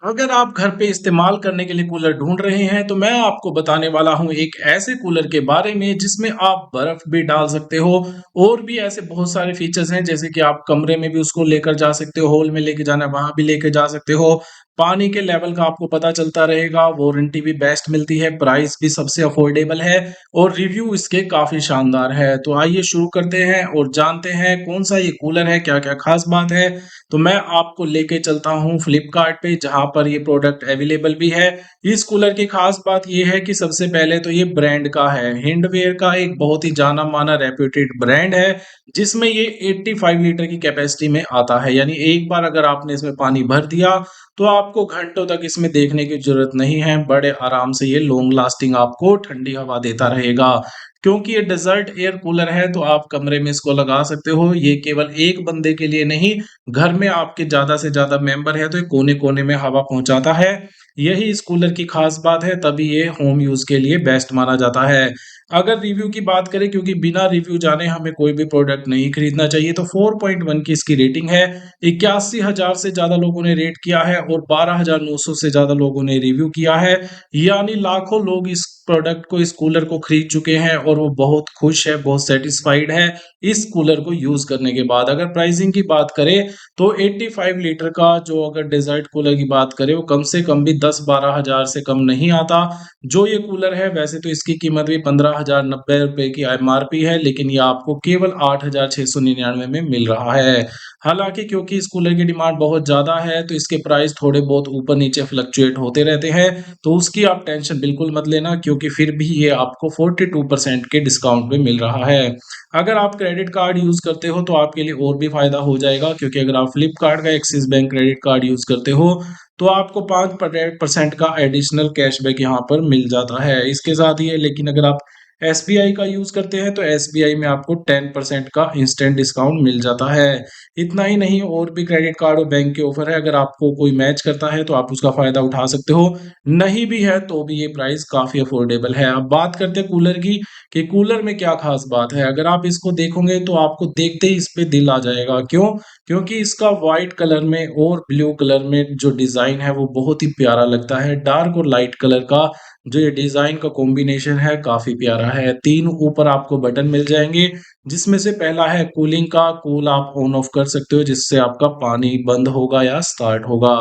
अगर आप घर पे इस्तेमाल करने के लिए कूलर ढूंढ रहे हैं तो मैं आपको बताने वाला हूं एक ऐसे कूलर के बारे में जिसमें आप बर्फ भी डाल सकते हो। और भी ऐसे बहुत सारे फीचर्स हैं, जैसे कि आप कमरे में भी उसको लेकर जा सकते हो, हॉल में लेके जाना है वहां भी लेके जा सकते हो। पानी के लेवल का आपको पता चलता रहेगा, वारंटी भी बेस्ट मिलती है, प्राइस भी सबसे अफोर्डेबल है और रिव्यू इसके काफी शानदार है। तो आइए शुरू करते हैं और जानते हैं कौन सा ये कूलर है, क्या क्या खास बात है। तो मैं आपको लेके चलता हूँ फ्लिपकार्ट पे, जहां पर ये प्रोडक्ट अवेलेबल भी है। इस कूलर की खास बात ये है कि सबसे पहले तो ये ब्रांड का है, हिंडवेयर का एक बहुत ही जाना माना रेप्यूटेड ब्रांड है, जिसमें ये 85 लीटर की कैपेसिटी में आता है। यानी एक बार अगर आपने इसमें पानी भर दिया तो आपको घंटों तक इसमें देखने की जरूरत नहीं है, बड़े आराम से ये लॉन्ग लास्टिंग आपको ठंडी हवा देता रहेगा। क्योंकि ये डेजर्ट एयर कूलर है तो आप कमरे में इसको लगा सकते हो। ये केवल एक बंदे के लिए नहीं, घर में आपके ज्यादा से ज्यादा मेंबर है तो ये कोने कोने में हवा पहुंचाता है। यही इस कूलर की खास बात है, तभी ये होम यूज के लिए बेस्ट माना जाता है। अगर रिव्यू की बात करें, क्योंकि बिना रिव्यू जाने हमें कोई भी प्रोडक्ट नहीं खरीदना चाहिए, तो 4.1 की इसकी रेटिंग है। 81,000 से ज्यादा लोगों ने रेट किया है और 12,900 से ज्यादा लोगों ने रिव्यू किया है। यानी लाखों लोग इस प्रोडक्ट को, इस कूलर को खरीद चुके हैं और वो बहुत खुश है, बहुत सेटिस्फाइड है इस कूलर को यूज करने के बाद। अगर प्राइसिंग की बात करें तो 85 लीटर का जो अगर डेजर्ट कूलर की बात करें, वो कम से कम भी 10-12 हजार से कम नहीं आता। जो ये कूलर है, वैसे तो इसकी कीमत भी 15,090 रुपए की एमआरपी है, लेकिन ये आपको केवल 8,699 में मिल रहा है। हालांकि क्योंकि इस कूलर की डिमांड बहुत ज्यादा है तो इसके प्राइस थोड़े बहुत ऊपर नीचे फ्लक्चुएट होते रहते हैं। तो उसकी आप टेंशन बिल्कुल मत लेना, क्योंकि फिर भी ये आपको 42% के डिस्काउंट में मिल रहा है। अगर आप क्रेडिट कार्ड यूज करते हो तो आपके लिए और भी फायदा हो जाएगा, क्योंकि अगर आप फ्लिपकार्ट का axis bank credit card use करते हो तो आपको 5% का एडिशनल कैशबैक यहाँ पर मिल जाता है। इसके साथ ही है, लेकिन अगर आप एसबीआई का यूज करते हैं तो एसबीआई में आपको 10% का इंस्टेंट डिस्काउंट मिल जाता है। इतना ही नहीं, और भी क्रेडिट कार्ड और बैंक के ऑफर है, अगर आपको कोई मैच करता है तो आप उसका फायदा उठा सकते हो। नहीं भी है तो भी ये प्राइस काफी अफोर्डेबल है। अब बात करते हैं कूलर की, कि कूलर में क्या खास बात है। अगर आप इसको देखोगे तो आपको देखते ही इस पे दिल आ जाएगा। क्यों? क्योंकि इसका व्हाइट कलर में और ब्लू कलर में जो डिजाइन है वो बहुत ही प्यारा लगता है। डार्क और लाइट कलर का जो ये डिजाइन का कॉम्बिनेशन है काफी प्यारा है। तीन ऊपर आपको बटन मिल जाएंगे, जिसमें से पहला है कूलिंग का, कूल आप ऑन ऑफ कर सकते हो, जिससे आपका पानी बंद होगा या स्टार्ट होगा।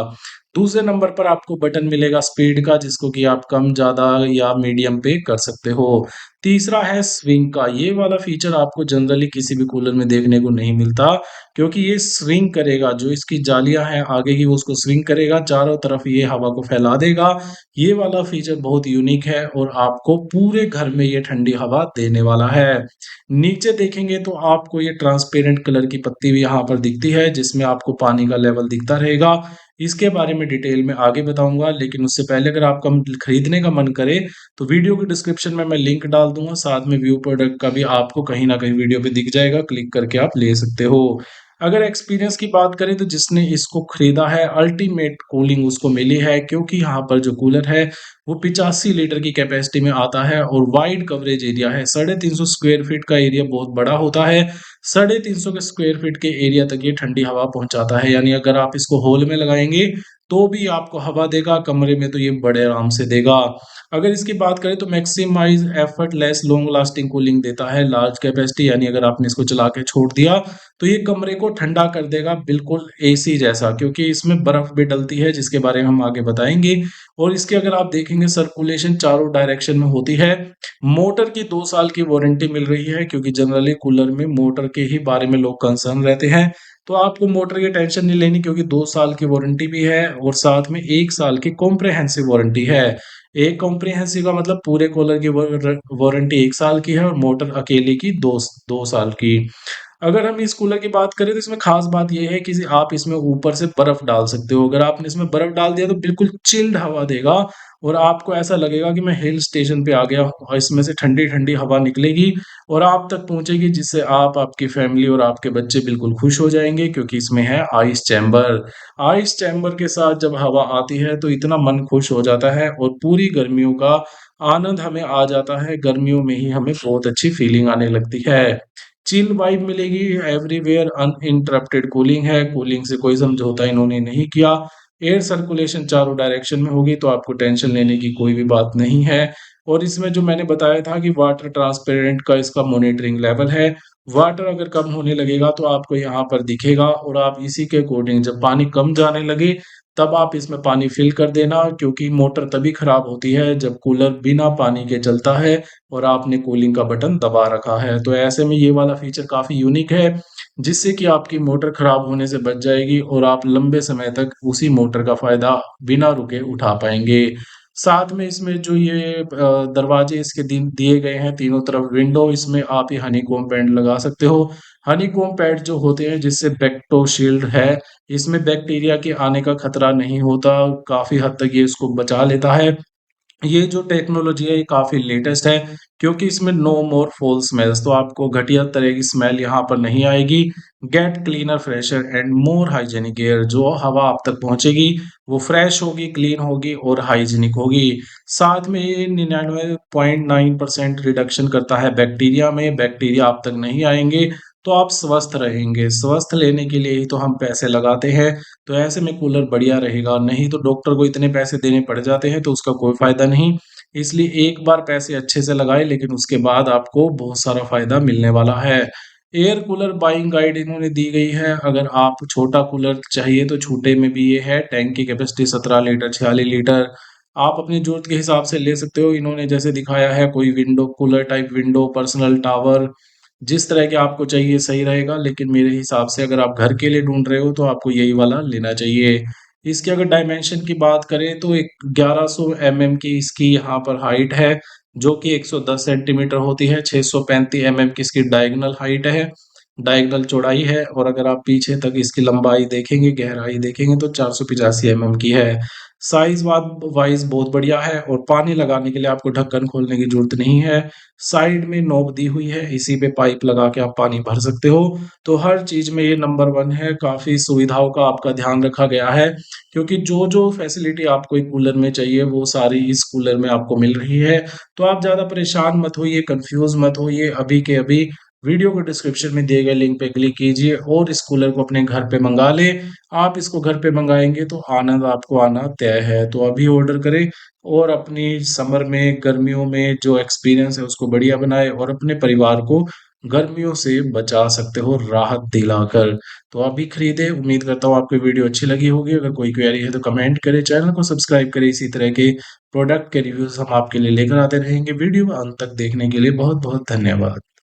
दूसरे नंबर पर आपको बटन मिलेगा स्पीड का, जिसको कि आप कम ज्यादा या मीडियम पे कर सकते हो। तीसरा है स्विंग का। ये वाला फीचर आपको जनरली किसी भी कूलर में देखने को नहीं मिलता, क्योंकि ये स्विंग करेगा, जो इसकी जालियां हैं आगे की वो उसको स्विंग करेगा, चारों तरफ ये हवा को फैला देगा। ये वाला फीचर बहुत यूनिक है और आपको पूरे घर में ये ठंडी हवा देने वाला है। नीचे देखेंगे तो आपको ये ट्रांसपेरेंट कलर की पत्ती भी यहाँ पर दिखती है, जिसमें आपको पानी का लेवल दिखता रहेगा। इसके बारे में डिटेल में आगे बताऊंगा, लेकिन उससे पहले अगर आपका खरीदने का मन करे तो वीडियो के डिस्क्रिप्शन में मैं लिंक डाल दूंगा, साथ में व्यू प्रोडक्ट का भी आपको कहीं ना कहीं वीडियो पे दिख जाएगा, क्लिक करके आप ले सकते हो। अगर एक्सपीरियंस की बात करें तो जिसने इसको खरीदा है अल्टीमेट कूलिंग उसको मिली है, क्योंकि यहाँ पर जो कूलर है वो 85 लीटर की कैपेसिटी में आता है और वाइड कवरेज एरिया है। 350 स्क्वायर फीट का एरिया बहुत बड़ा होता है। 350 के स्क्वायर फीट के एरिया तक ये ठंडी हवा पहुंचाता है। यानी अगर आप इसको हॉल में लगाएंगे तो भी आपको हवा देगा, कमरे में तो ये बड़े आराम से देगा। अगर इसकी बात करें तो maximize effortless long lasting cooling देता है, लार्ज कैपेसिटी। यानी अगर आपने इसको चला के छोड़ दिया तो ये कमरे को ठंडा कर देगा, बिल्कुल एसी जैसा, क्योंकि इसमें बर्फ भी डलती है, जिसके बारे में हम आगे बताएंगे। और इसके अगर आप देखेंगे सर्कुलेशन चारों डायरेक्शन में होती है। मोटर की 2 साल की वारंटी मिल रही है, क्योंकि जनरली कूलर में मोटर के ही बारे में लोग कंसर्न रहते हैं। तो आपको मोटर की टेंशन नहीं लेनी, क्योंकि 2 साल की वारंटी भी है और साथ में 1 साल की कॉम्प्रिहेंसिव वारंटी है। एक कॉम्प्रिहेंसिव का मतलब पूरे कूलर की वारंटी 1 साल की है और मोटर अकेले की 2 साल की। अगर हम इस कूलर की बात करें तो इसमें खास बात यह है कि आप इसमें ऊपर से बर्फ डाल सकते हो। अगर आपने इसमें बर्फ डाल दिया तो बिल्कुल चिल्ड हवा देगा और आपको ऐसा लगेगा कि मैं हिल स्टेशन पे आ गया हूँ, और इसमें से ठंडी ठंडी हवा निकलेगी और आप तक पहुंचेगी, जिससे आप, आपकी फैमिली और आपके बच्चे बिल्कुल खुश हो जाएंगे, क्योंकि इसमें है आइस चैम्बर। आइस चैम्बर के साथ जब हवा आती है तो इतना मन खुश हो जाता है और पूरी गर्मियों का आनंद हमें आ जाता है। गर्मियों में ही हमें बहुत अच्छी फीलिंग आने लगती है, चिल वाइब मिलेगी। एवरीवेयर अनइंटरप्टेड कूलिंग है, कूलिंग से कोई समझौता इन्होंने नहीं किया। एयर सर्कुलेशन चारों डायरेक्शन में होगी, तो आपको टेंशन लेने की कोई भी बात नहीं है। और इसमें जो मैंने बताया था कि वाटर ट्रांसपेरेंट का इसका मॉनिटरिंग लेवल है, वाटर अगर कम होने लगेगा तो आपको यहाँ पर दिखेगा, और आप इसी के अकॉर्डिंग जब पानी कम जाने लगे तब आप इसमें पानी फिल कर देना, क्योंकि मोटर तभी खराब होती है जब कूलर बिना पानी के चलता है और आपने कूलिंग का बटन दबा रखा है। तो ऐसे में ये वाला फीचर काफ़ी यूनिक है, जिससे कि आपकी मोटर खराब होने से बच जाएगी और आप लंबे समय तक उसी मोटर का फ़ायदा बिना रुके उठा पाएँगे। साथ में इसमें जो ये दरवाजे इसके दिए गए हैं तीनों तरफ विंडो, इसमें आप ये हनीकॉम्ब पैड लगा सकते हो। हनीकॉम्ब पैड जो होते हैं जिससे बेक्टो शील्ड है, इसमें बैक्टीरिया के आने का खतरा नहीं होता, काफ़ी हद तक ये इसको बचा लेता है। ये जो टेक्नोलॉजी है ये काफ़ी लेटेस्ट है, क्योंकि इसमें नो मोर फॉल स्मेल्स, तो आपको घटिया तरह की स्मेल यहाँ पर नहीं आएगी। Get cleaner fresher and more hygienic air, जो हवा आप तक पहुँचेगी वो फ्रेश होगी, क्लीन होगी और हाइजीनिक होगी। साथ में ये 99.9% रिडक्शन करता है बैक्टीरिया में, बैक्टीरिया आप तक नहीं आएंगे, तो आप स्वस्थ रहेंगे। स्वस्थ लेने के लिए ही तो हम पैसे लगाते हैं, तो ऐसे में कूलर बढ़िया रहेगा, नहीं तो डॉक्टर को इतने पैसे देने पड़ जाते हैं तो उसका कोई फ़ायदा नहीं। इसलिए एक बार पैसे अच्छे से लगाएँ, लेकिन उसके बाद आपको बहुत सारा फ़ायदा मिलने वाला है। एयर कूलर बाइंग गाइड इन्होंने दी गई है, अगर आप छोटा कूलर चाहिए तो छोटे में भी ये है, टैंक की कैपेसिटी 17 लीटर, 46 लीटर, आप अपनी ज़रूरत के हिसाब से ले सकते हो। इन्होंने जैसे दिखाया है कोई window cooler type window, personal tower, जिस तरह के आपको चाहिए सही रहेगा, लेकिन मेरे हिसाब से अगर आप घर के लिए ढूँढ रहे हो तो आपको यही वाला लेना चाहिए। इसकी अगर डायमेंशन की बात करें तो एक 1100 की इसकी यहाँ पर हाइट है, जो कि 110 सेंटीमीटर होती है, 635 की इसकी डायगोनल हाइट है, डायगोनल चौड़ाई है, और अगर आप पीछे तक इसकी लंबाई देखेंगे, गहराई देखेंगे तो 485 की है। साइज़ वाइज़ बहुत बढ़िया है, और पानी लगाने के लिए आपको ढक्कन खोलने की ज़रूरत नहीं है। साइड में नोब दी हुई है, इसी पे पाइप लगा के आप पानी भर सकते हो। तो हर चीज़ में ये नंबर 1 है, काफ़ी सुविधाओं का आपका ध्यान रखा गया है, क्योंकि जो-जो फैसिलिटी आपको एक कूलर में चाहिए वो सारी इस कूलर में आपको मिल रही है। तो आप ज़्यादा परेशान मत होइए, कन्फ्यूज़ मत होइए, अभी के अभी वीडियो को डिस्क्रिप्शन में दिए गए लिंक पे क्लिक कीजिए और इस कूलर को अपने घर पे मँगा लें। आप इसको घर पे मँगाएँगे तो आनंद आपको आना तय है। तो अभी ऑर्डर करें और अपनी समर में, गर्मियों में जो एक्सपीरियंस है उसको बढ़िया बनाएँ और अपने परिवार को गर्मियों से बचा सकते हो राहत दिलाकर। तो अभी खरीदें, उम्मीद करता हूँ आपको वीडियो अच्छी लगी होगी। अगर कोई क्वेरी है तो कमेंट करें, चैनल को सब्सक्राइब करें, इसी तरह के प्रोडक्ट के रिव्यूज़ हम आपके लिए लेकर आते रहेंगे। वीडियो अंत तक देखने के लिए बहुत-बहुत धन्यवाद।